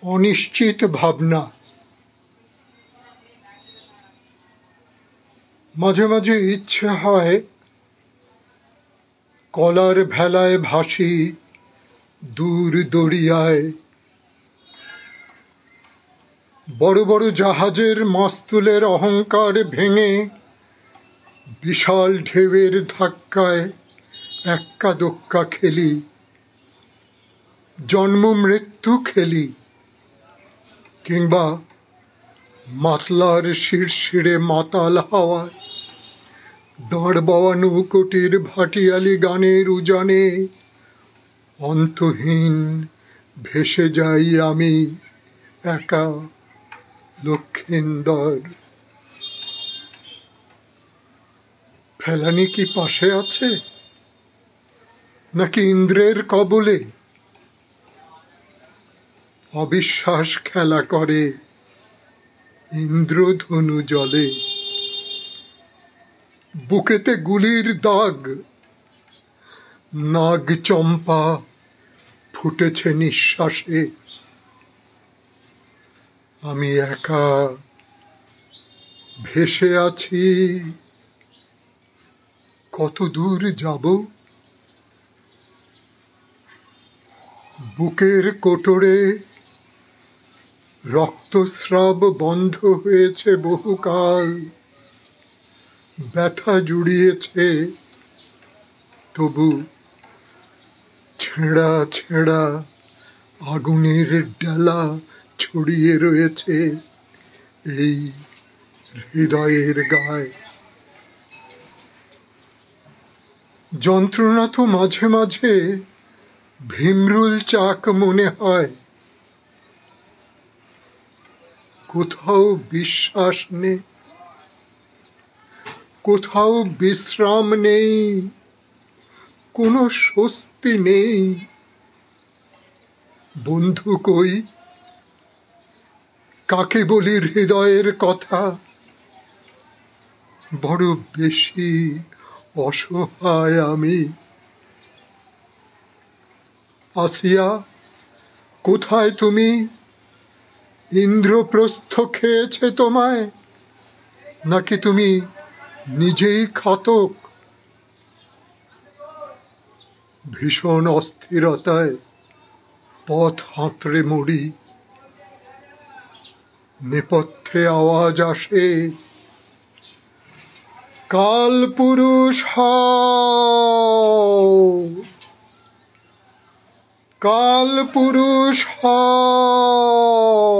অনিশ্চিত ভাবনা। মাঝে মাঝে ইচ্ছে হয় কলার ভেলায় ভাসি দূর দরিয়ায়, বড় বড় জাহাজের মাস্তুলের অহংকার ভেঙে বিশাল ঢেউয়ের ধাক্কায় এক্কা দোক্কা খেলি, জন্ম মৃত্যু খেলি, কিংবা মাতলার শিরশিরে মাতাল হাওয়ায় দাঁড় বাওয়া নৌকোটির ভাটিয়ালি গানের উজানে অন্তহীন ভেসে যাই আমি একা লক্ষিন্দর। ফেলানি কি পাশে আছে, নাকি ইন্দ্রের কবলে? অবিশ্বাস খেলা করে ইন্দ্রধনু জলে। বুকেতে গুলির দাগ, নাগ চম্পা ফুটেছে নিঃশ্বাসে। আমি একা ভেসে আছি, কত দূর যাব? বুকের কোটরে রক্তস্রাব বন্ধ হয়েছে বহুকাল, ব্যথা জুড়িয়েছে, তবু ছেঁড়া ছেঁড়া আগুনের ডেলা ছড়িয়ে রয়েছে এই হৃদয়ের গায়ে। যন্ত্রণা তো মাঝে মাঝে ভীমরুল চাক মনে হয়। কোথাও বিশ্বাস নেই, কোথাও বিশ্রাম নেই, কোনো স্বস্তি নেই। বন্ধু কই, কাকে বলি হৃদয়ের কথা? বড় বেশি অসহায় আমি। আসিয়া, কোথায় তুমি? ইন্দ্রপ্রস্থ খেয়েছে তোমায়, নাকি তুমি নিজেই খাতক? ভীষণ অস্থিরতায় পথ হাতড়ে মরি। নেপথ্যে আওয়াজ আসে, কালপুরুষ হও, কালপুরুষ হও।